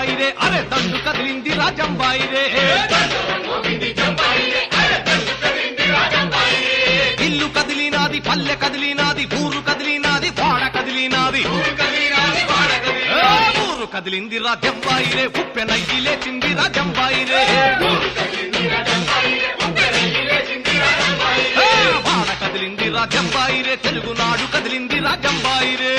జంబాయిరే అరే దండు కదిలింది రాజంబాయిరే ఇల్లు కదిలినాది పల్లె కదిలినాది ఊరు కదిలినాది వాడ కదిలినాది ఊరు కదిలింది రాజంబాయిరే ఉప్పెనయ్యి లేచింది రాజంబాయిరే వాడ కదిలింది రాజంబాయిరే తెలుగునాడు కదిలింది రాజంబాయిరే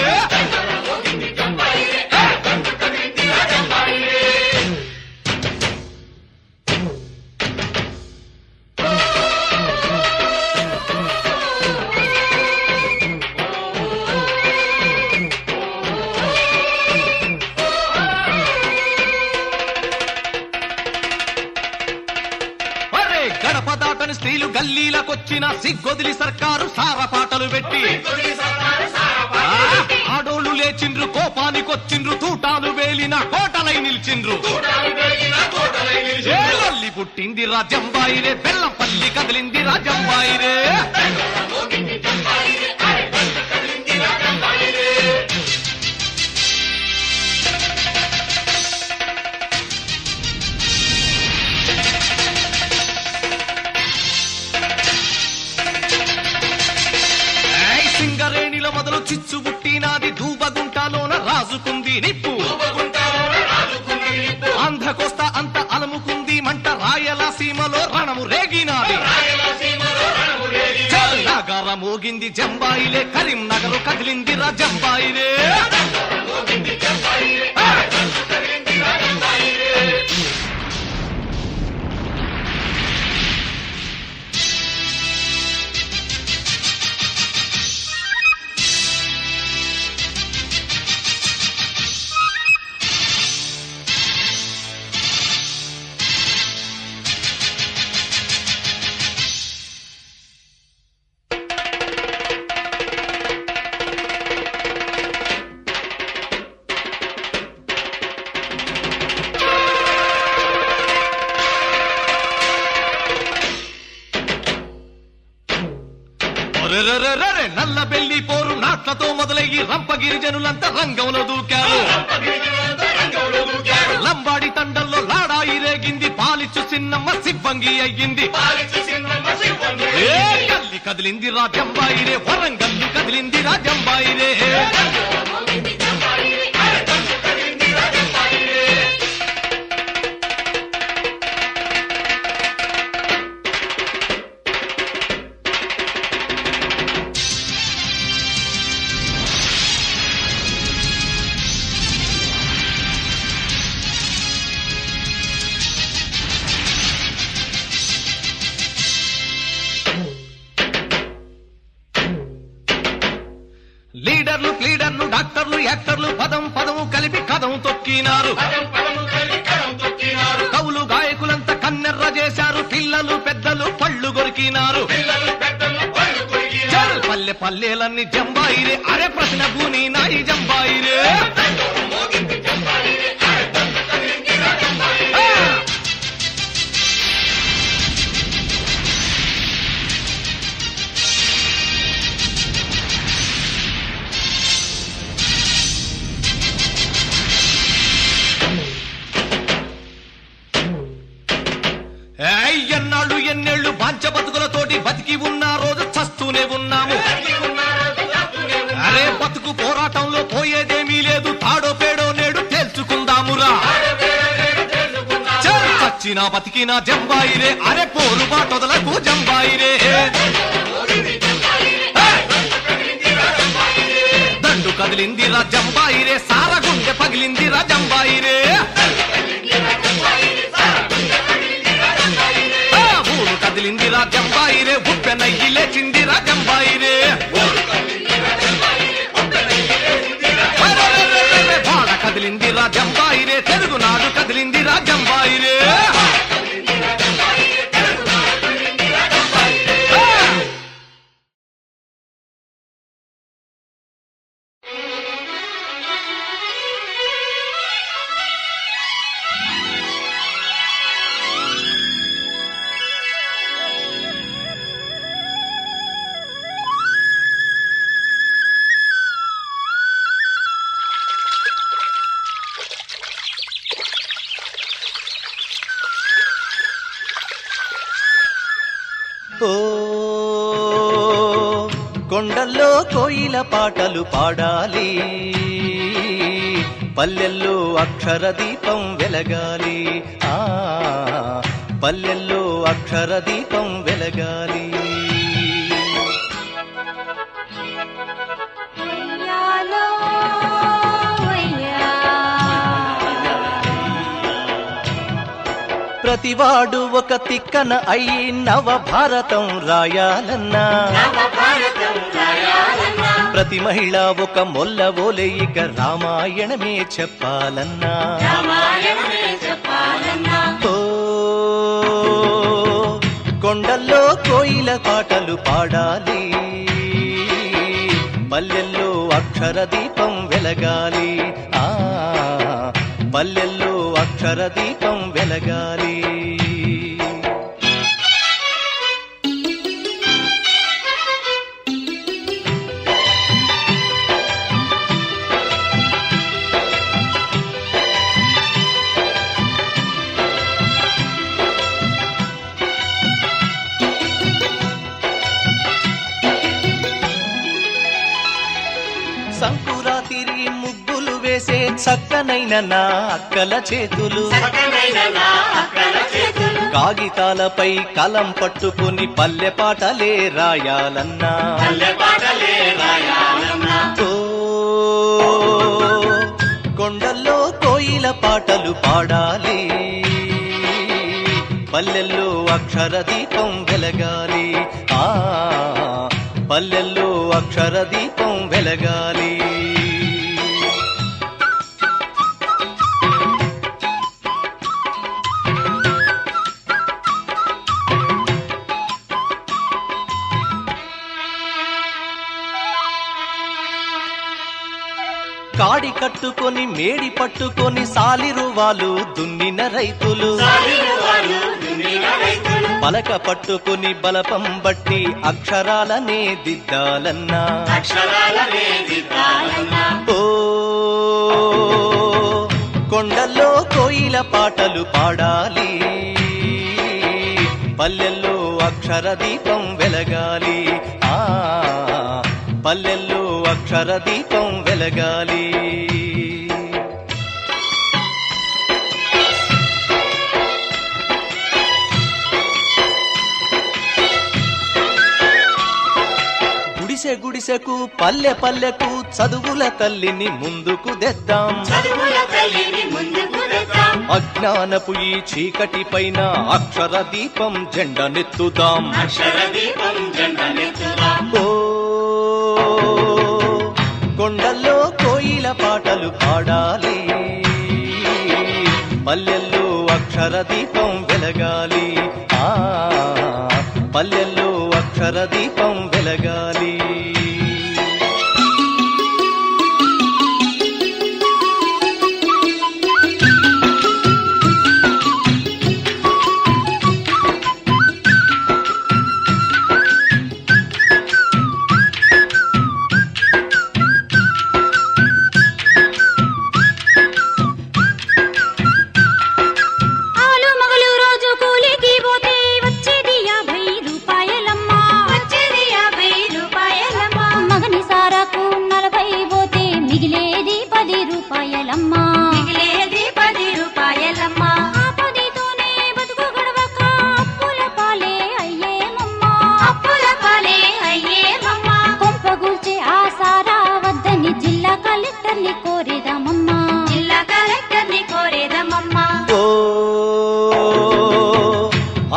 గడప దాటని స్త్రీలు గల్లీలకొచ్చిన సిగ్గొదిలి సర్కారు సార పాటలు పెట్టి ఆడోళ్లు లేచిండ్రు కోపానికొచ్చిండ్రు తూటాలు వేలిన కోటలై నిలిచిండ్రు లల్లి పుట్టింది రాజంబాయిరే బెల్లంపల్లి కదిలింది రాజంబాయిరే సింగరేణిల మొదలు చిచ్చు పుట్టినాది దూబగుంటలోన రాజుకుంది నిప్పు ఆంధ్రకోస్తా అంత అలముకుంది మంట రాయలసీమలో రణము రేగినాది నగర మోగింది జంబాయిలే కరీంనగర్ కదిలింది రాజంబాయిలే నల్ల బెల్లి పోరు నాట్లతో మొదలయ్యి రంపగిరి జనులంతా రంగంలో దూకారు లంబాడి తండల్లో లాడాయి రేగింది పాలిచ్చు చిన్నమ్మ సిబ్బంగి అయ్యింది కల్లి కదిలింది రాజంబాయిరే వరంగల్లు కదిలింది రాజంబాయిరే లీడర్లు క్లీడర్లు డాక్టర్లు యాక్టర్లు పదం పదము కలిపి కథం తొక్కినారు కవులు గాయకులంతా కన్నెర్ర చేశారు పిల్లలు పెద్దలు పళ్ళు కొరికినారు పల్లె పల్లెలన్నీ జంబాయిరే అరే ప్రశ్న భూని నాయి జంబాయిరే ఎన్నాళ్ళు ఎన్నేళ్లు బాంచ బతుకులతోటి బతికి ఉన్న రోజు చస్తూనే ఉన్నాము అరే బతుకు పోరాటంలో పోయేదేమీ లేదు తాడో పేడో నేడు తేల్చుకుందామురా చచ్చినా బతికినా జంబాయిరే అరే పోరు బాటొదలకు జంబాయిరే దండు కదిలింది రాజంబాయిరే సారగుండె పగిలింది రాజంబాయిరే కదిలింది రాజంబాయిరే ఉప్పెనయ్యి లేచింది రాజంబాయిరే వాడ కదిలింది రాజంబాయిరే తెలుగునాడు కదిలింది రాజంబాయిరే ఓ కొండల్లో కోయిల పాటలు పాడాలి, పల్లెల్లో అక్షర దీపం వెలగాలి, పల్లెల్లో అక్షర దీపం వెలగాలి. ప్రతివాడు ఒక తిక్కన అయి నవభారతం రాయాలన్నా, ప్రతి మహిళ ఒక మొల్ల ఓలే ఇక రామాయణమే చెప్పాలన్నా. ఓ కొండల్లో కోయిల పాటలు పాడాలి, పల్లెల్లో అక్షర దీపం వెలగాలి, పల్లెల్లో అక్షర దీపం వెలగాలి. సంకురాతిరి ముగ్గులు వేసే చక్కనైన నా అక్కల చేతులు, కాగితాలపై కలం పట్టుకుని పల్లె పాటలే రాయాలన్నా. ఓ కొండల్లో కోయిల పాటలు పాడాలి, పల్లెల్లో అక్షర దీపం వెలగాలి, పల్లెల్లో అక్షర దీపం వెలగాలి. కాడి కట్టుకొని మేడి పట్టుకొని సాలిరువాలు దున్నిన రైతులు, పలక పట్టుకుని బలపం బట్టి అక్షరాలనే దిద్దాలన్నా. ఓ కొండల్లో కోయిల పాటలు పాడాలి, పల్లెల్లో అక్షర దీపం వెలగాలి, పల్లెల్లో అక్షర దీపం వెలగాలి. గుడిసె గుడిసెకు పల్లె పల్లెకు చదువుల తల్లిని ముందుకు తెద్దాం, అజ్ఞానపు ఈ చీకటి పైన అక్షర దీపం జెండనెత్తుదాం. ఓ కొండల్లో కోయిల పాటలు పాడాలి, పల్లెల్లో అక్షర దీపం వెలగాలి, పల్లెల్లో అక్షర దీపం వెలగాలి.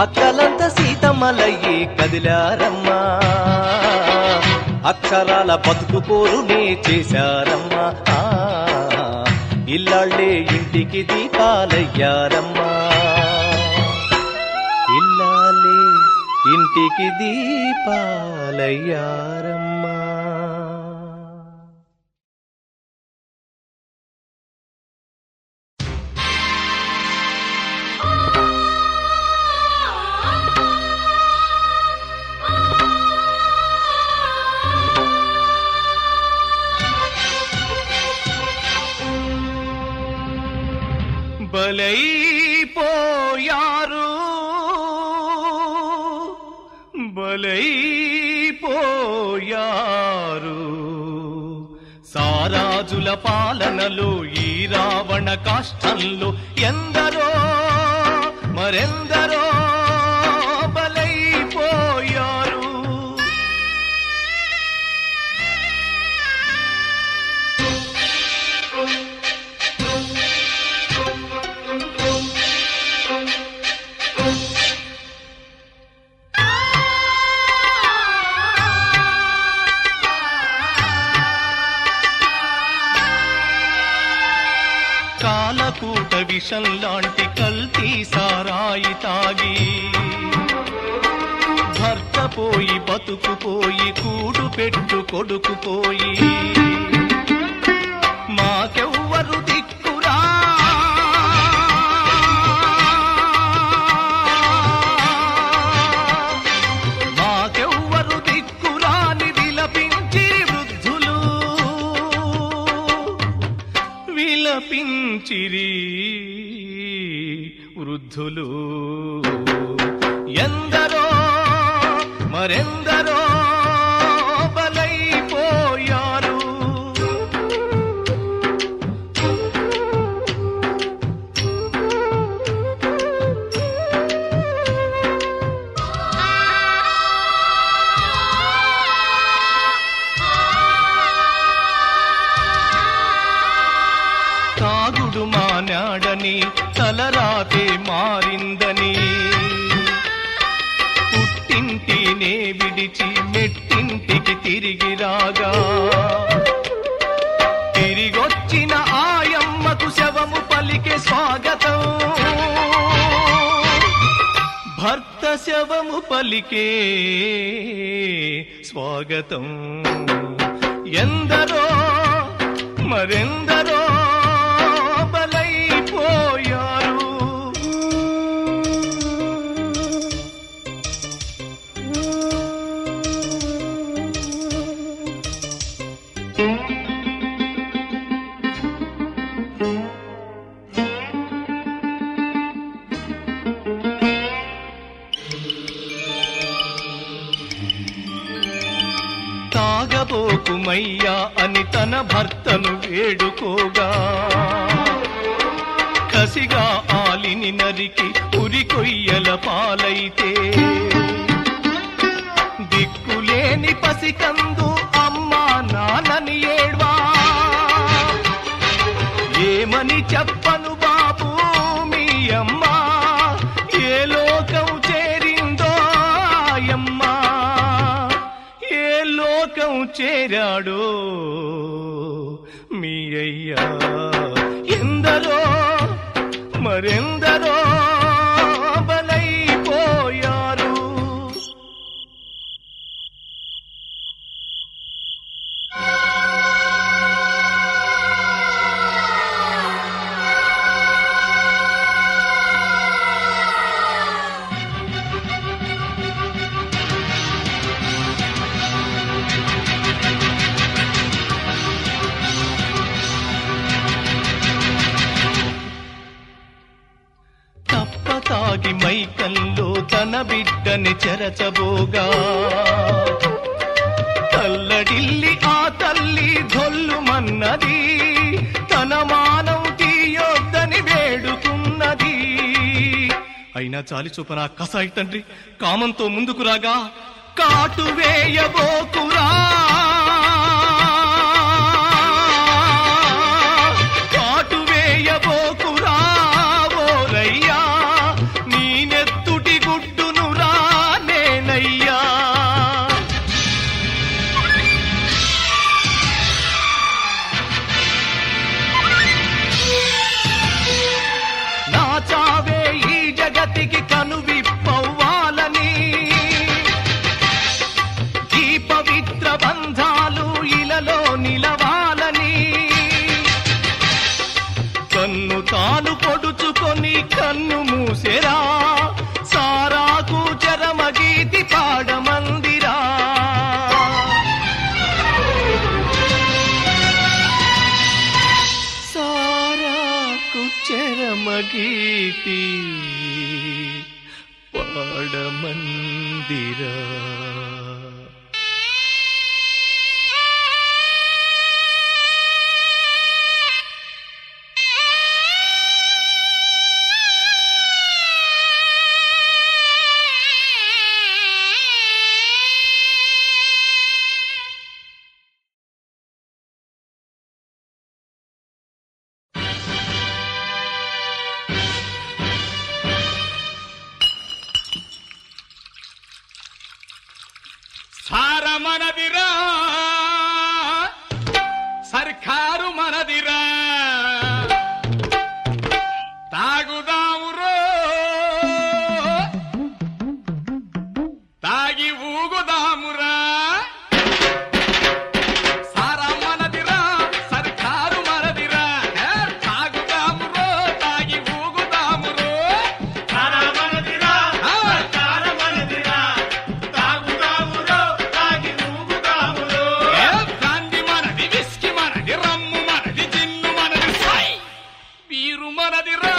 అక్కలంత సీతమ్మలయ్యి కదిలారమ్మా, అక్షరాల బతుకు పోరునే చేశారమ్మా, ఇల్లాళ్ళే ఇంటికి దీపాలయ్యారమ్మా, ఇల్లాలే ఇంటికి దీపాలయ్యారమ్మా. బలైపోయారు బలైపోయారు. సారాజుల పాలనలో ఈ రావణ కాష్టంలో ఎందరో మరెందరో బలైపోయారు. కాలకూట విషం లాంటి కల్తీ సారాయి తాగి భర్త పోయి బతుకుపోయి కూడు పెట్టు కొడుకుపోయి మాకెవ్వరు దిక్కురా మాకెవ్వరు దిక్కురాని విలపించి వృద్ధులు విలపించిరి వృద్ధులు. ఎందరో మరెందరో బలైపోయారు. తాగుడు మానాడని తలరాతే మారిందని పుట్టింటినే విడిచి మెట్టింటికి తిరిగి రాగా తిరిగొచ్చిన ఆయమ్మకు శవము పలికే స్వాగతం. భర్త శవము పలికే స్వాగతం. ఎందరో మరెందరో బలైపోయారు. తాగబోకుమయ్యా అని తన భర్తను వేడుకోగా కసిగా ఆలిని నరికి ఉరికొయ్యల పాలైతే దిక్కులేని పసికందు అమ్మా నాన్నని ఏడ్వా ఏమని చెప్పను బాబు మీ అమ్మా ఏ లోకం చేరిందో ఆయమ్మా ఏ లోకం చేరాడో మీ అయ్యా. ఎందరో మరెందరో బలైపోయారు. తాగి మైకంలో తన బిడ్డని చెరచబోగా తల్లడిల్లి ఆ తల్లి ధొల్లుమన్నది. తన మానం తీయొద్దని వేడుకున్నది. అయినా చాలి చూపన కసాయి తండ్రి కామంతో ముందుకు రాగా కాటు వేయబోకురా కాటు వేయబోకురా ఓరయ్యా నీ నెత్తుటి గుడ్డును రా నేనయ్యా. నా చావే ఈ జగతికి కనువిప్పవ్వాలని ఈ పవిత్ర బంధాలు ఇలలో నిలవాలని కన్ను తాను పొడుచుకొని కన్ను మూసెరా సారాకు చరమగీతి పాడమందిరా. సారాకు చరమగీతి పాడమందిరా. సార మనదిరా, సర్కారు మనదిరా, తాగుదామురో తాగి ఊగుదామురా. సార మనదిరా, సర్కారు మనదిరా, తాగుదామురో తాగి ఊగుదామురో. సార మనదిరా, సర్కారు మనదిరా, తాగుదామురో తాగి ఊగుదామురో. బ్రాంది మనది, విస్కీ మనది, రమ్ము మనది, జిన్ను మనది, సై వీరు మనదిరా,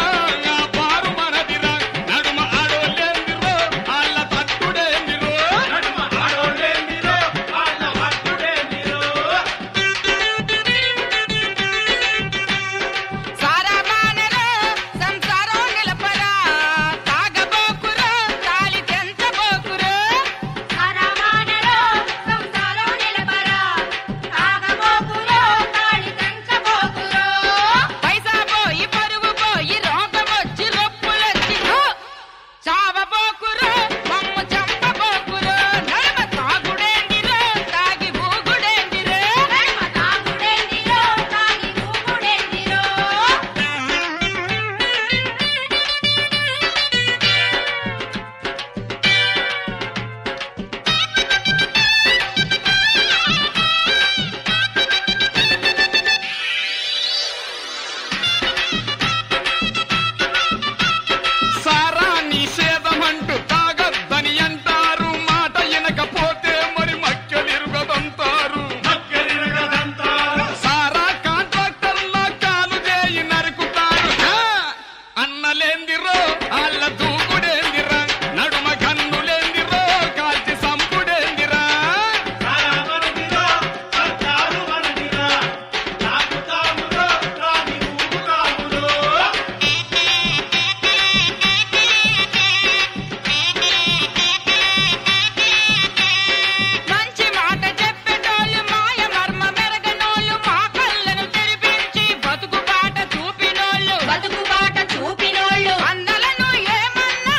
బారు మనదిరా. నడుమ ఆడోళ్ళేందిరో, ఆళ్ళ తట్టుడేందిరో. నడుమ ఆడోళ్ళేందిరో, వాళ్ళ హక్కుడేందిరో. సారమానలో సంసారం నిలపరా, తాగబోకురో తాళి తెంచబోకురో. సారమానలో సంసారం నిలపరా, తాగబోకురో తాళి తెంచబోకురో. పైసా పోయి పరుగు పోయి రోగమొచ్చి రొప్పులొచ్చి చావబోకురో మమ్ము చంపబోకురో. నడమ తాగుడేందిరో తాగి ఊగుడేందిరో. నడుమ తాగుడేందిరో, తాగి ఊగుడేందిరో. సారా నిషేధమంటూ తాగద్దని అంటారు, మాట వినకపోతే మరి మక్కెలిరుగదంటారు. హక్కెలిరగదంతారు. సారా కాంట్రాక్టర్ల కాలు చేయి నరుకుతారు. అన్నలేందిరో, ఆళ్ళ దూకుడేందిరా, నడుమ కన్నులేందిరో, కాల్చి సంపుడేందిరా. సార మనదిరా, సర్కారు మనదిరా, తాగుదామురో తాగి ఊగుదామురో. మంచి మాట చెప్పేటోళ్ళు మాయ మర్మ మెరగనోళ్ళు, మా కళ్ళను తెరిపించి బతుకు బాట చూపినోళ్ళు. బతుకుబాట చూపినోళ్ళు అందలను ఏమన్నా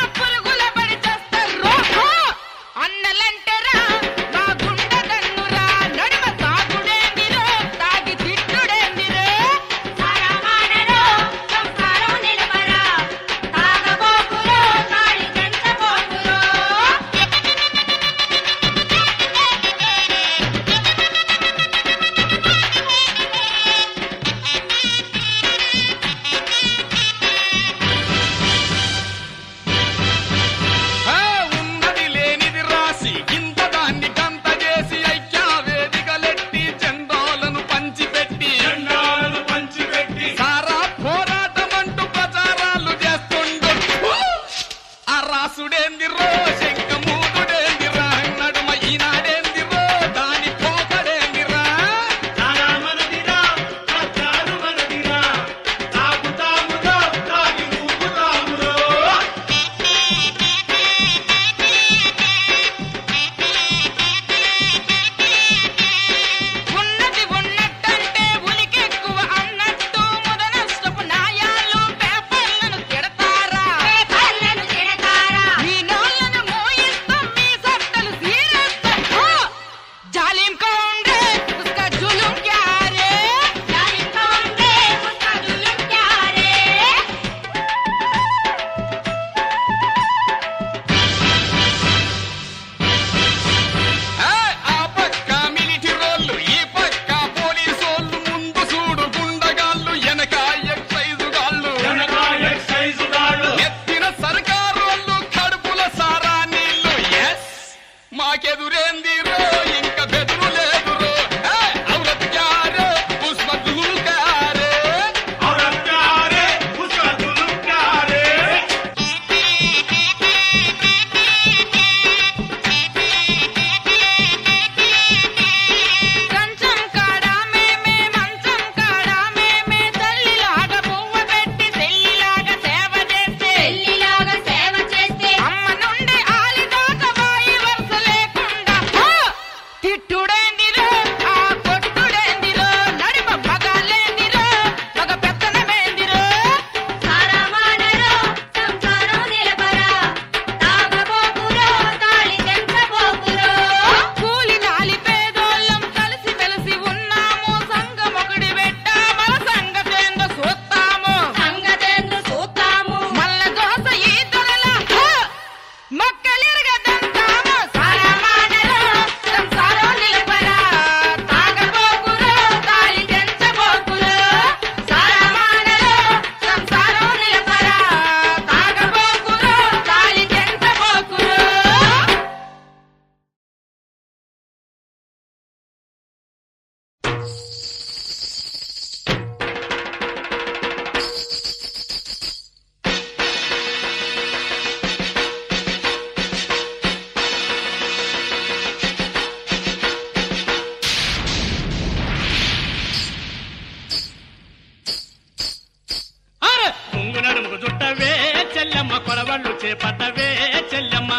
కొడవళ్ళు చేపట్టవే చెల్లెమ్మ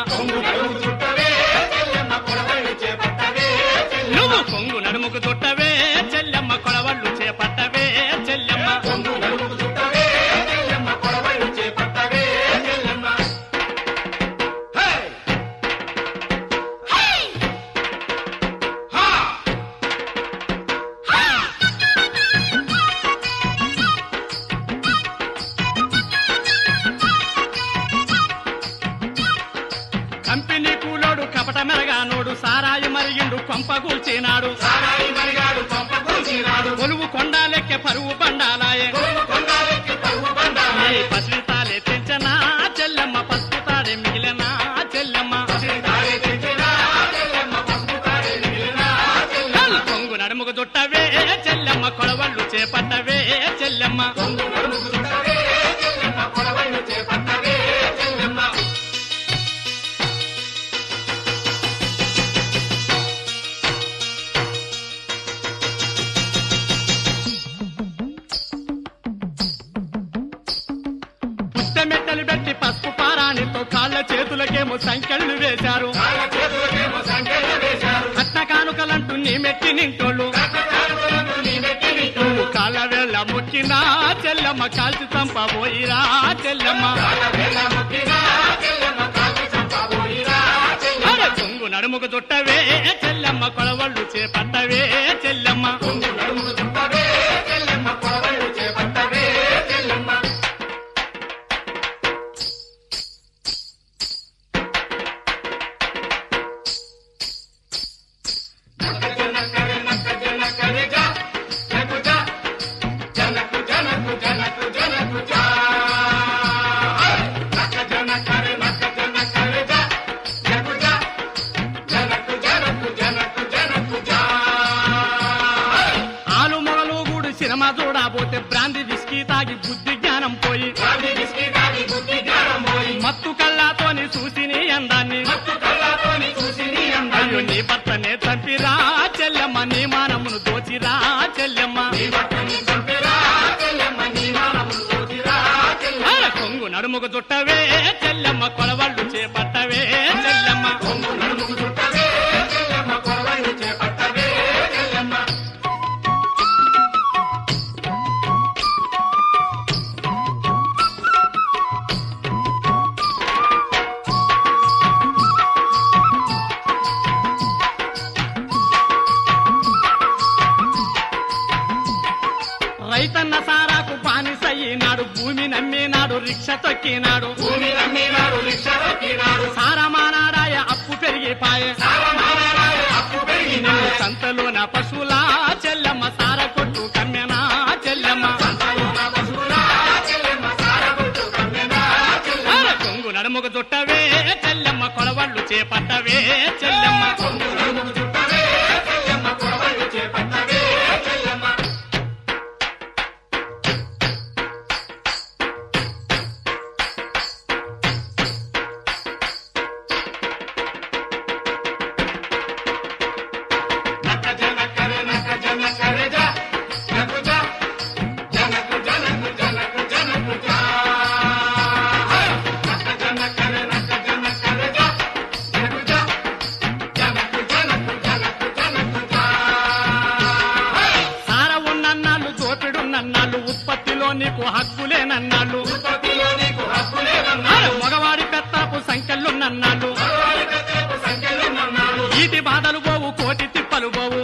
నువ్వు కొంగు నడుముకు చుట్టవే చెల్లెమ్మ కొడవళ్ళు చేపట్టవే చెల్లెమ్మ కంపెనీ కూలోడు కపట మెరగానోడు సారాయి మరిగిండు కొంపగూల్చినాడు కొలువు కొండాలెక్కే పరువు బండాలాయే పసితాలే తెంచనా చెల్లెమ్మ పసుపు తాడే మిగిలినా చెల్లెమ్మ కొంగు నడుముకు చుట్టవే చెల్లెమ్మ కొడవళ్ళు చేపట్టవే చెల్లెమ్మ మెట్టలు పెట్టి పసుపు పారాణితో కాళ్ళ చేతులకేమో సంఖ్యలు వేశారు కట్న కానుకలంటూ నీ మెట్టి నింటోళ్ళు నువ్వు కాళ్ళ వేళ్ళ మొక్కినా చెల్లమ్మ కాల్చి చంపబోయిరా చెల్లమ్మ కొంగు నడుముకు చుట్టవే చెల్లమ్మ కొడవళ్ళు చేపట్టవే చెల్లమ్మ చూడబోతే బ్రాంది విస్కీ తాగి బుద్ధి జ్ఞానం పోయి మత్తు కళ్ళతోని చూసి నీ అందాన్ని అయ్యో నీ భర్తనే చంపిరా చెల్లెమ్మ నీ మానమును దోచిరా చెల్లెమ్మ కొంగు నడుముకు చుట్టవే చెల్లెమ్మ కొడవళ్ళు చేపట్టవే చెల్లెమ్మ రైతన్న సారాకు బానిసయ్యినాడు భూమి నమ్మినాడు రిక్ష తొక్కినాడు సారమానాడాయ అప్పు పెరిగిపాయే నిన్ను సంతలోన పశువులా చెల్లెమ్మ సార కొట్టు కమ్మెనా చెల్లెమ్మ కొంగు నడుముకు చుట్టవే చెల్లెమ్మ కొడవళ్ళు చేపట్టవే చెల్లెమ్మ నీకు హక్కులేనన్నాళ్ళు మగవాడి పెత్తాపు సంఖ్యలున్నన్నాళ్ళు ఈటి బాధలు పోవు కోటి తిప్పలు పోవు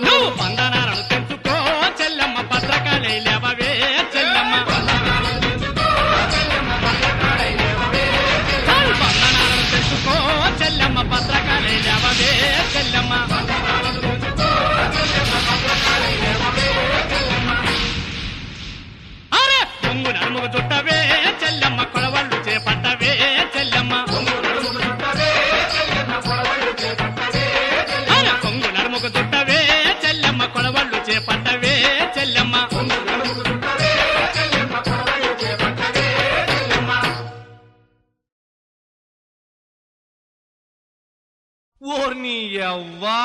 నువ్వు బంధనాలను తెంచుకో చెల్లెమ్మ భద్రకాళి లేవవే చెల్లెమ్మ బంధనాలను తెంచుకో చెల్లెమ్మ భద్రకాళి లేవవే చెల్లెమ్మ కొంగు నడుముకు చుట్టవే చెల్లెమ్మ కొడవళ్ళు చేపట్టవే చెల్లెమ్మ కొంగు నడుముకు చుట్టవే చెల్లెమ్మ కొడవళ్ళు చేపట్టవే చెల్లెమ్మ ఓర్ని యవ్వా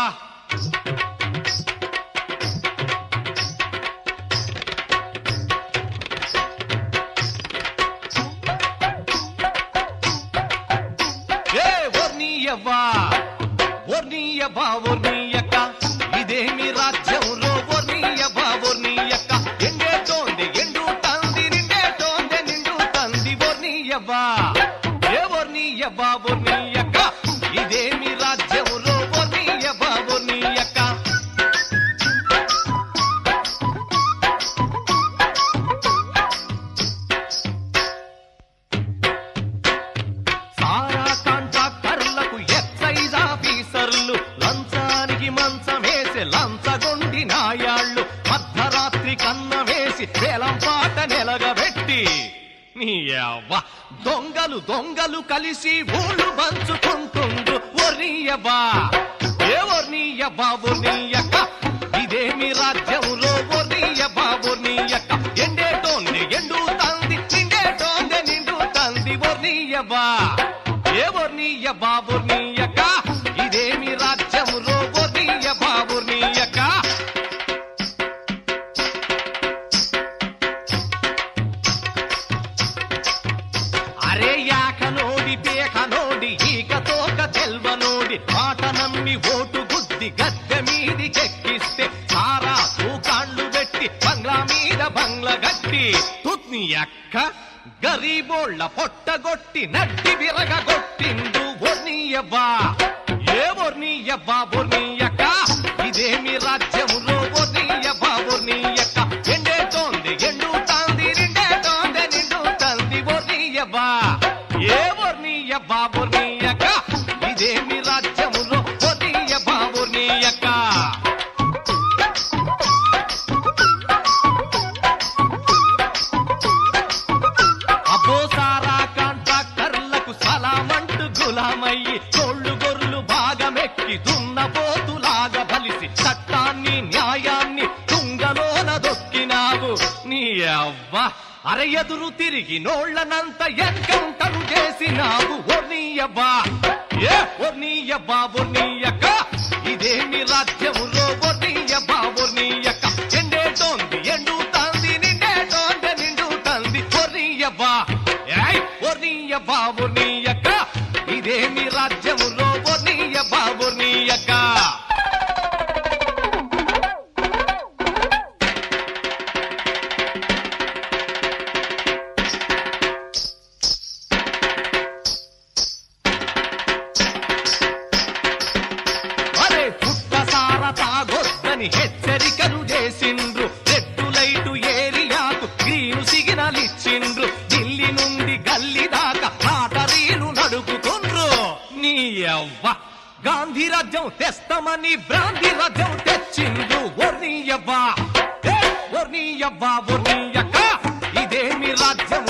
నీ అవ్వ దొంగలు దొంగలు కలిసి ఊళ్ళు పంచుకుంటుండ్రు ఒర్నియవ్వా ఏ ఒర్నియవ్వా ఒర్నియక్క ఇదేమి రాజ్యంలో ఒర్నియవ్వా ఒర్నియక్క ఎండేటోంది ఎండుతంది నిండేటోంది నిండుతంది ఒర్నియవ్వా ఏ ఒర్నియవ్వా ఒర్నియక్క ఇదేమి రాజ్యంలో ఒర్నియవ్వా ఒర్నియక్క అరే యాక నోడి పేక నోడి ఈక తోక తెల్వ నోడి మాట నమ్మి ఓటు గుద్ది గద్దె మీది చెక్కిస్తే సారా తూకాండ్లు పెట్టి బంగ్లా మీద బంగ్ల గట్టి తుత్ని అక్క గరీబోళ్ళ పొట్టగొట్టి నడ్డి విరగొట్టిండు ఒర్నియవ్వా ఏ ఒర్నియవ్వా ఒర్నియక్క ఇదేమి రాజ్యములో ఒర్నియవ్వా ఒర్నియక్క ఎండేటోంది ఎండుతాంది నిండేటోంది నిండుతాంది ఒర్నియవ్వా ఏ ఒర్నియవ్వా ఒర్నియక్క ఇదేమి రాజ్యములో ఒర్నియవ్వా ఒర్నియక్క అబ్బోసారా కాంట్రాక్టర్లకు సలామంటూ గులామయ్యి తోళ్ళు గొర్రెలు భాగమెక్కి దున్నపోతులాగా బలిసి చట్టాన్ని న్యాయాన్ని తుంగలోన దొక్కినావు నీ అవ్వ అర ఎదురు తిరిగి నోళ్లనంత ఎన్కౌంటరు చేసినావు ఒర్నియవ్వా ఏ ఒర్నియవ్వా ఒర్నియక్క ఇదేమి రాజ్యములో ఒర్నియవ్వా ఒర్నియక్క ఎండేటోంది ఎండుతాంది నిండేటోంది నిండుతాంది ఒర్నియవ్వా ఏయ్ ఒర్నియవ్వా ఒర్నియక్క ఇదేమి రాజ్యములో ఒర్నియవ్వా ఒర్నియక్క అరే పుట్టసార తాగొద్దని హెచ్చరికలు చేసిండ్రు రెడ్ లైటు ఏరియాకు గ్రీను సిగ్నల్ ఇచ్చిండ్రు ఢిల్లీ నుండి గల్లీ దాకా లాటరీలు నడుపుతుండ్రు నీ అవ్వ గాంధీ రాజ్యం తెస్తామని బ్రాంతి రాజ్యం తెచ్చిండ్రు ఒర్నియవ్వా ఒర్నియవ్వా ఒర్నియక్క ఇదేమి రాజ్యం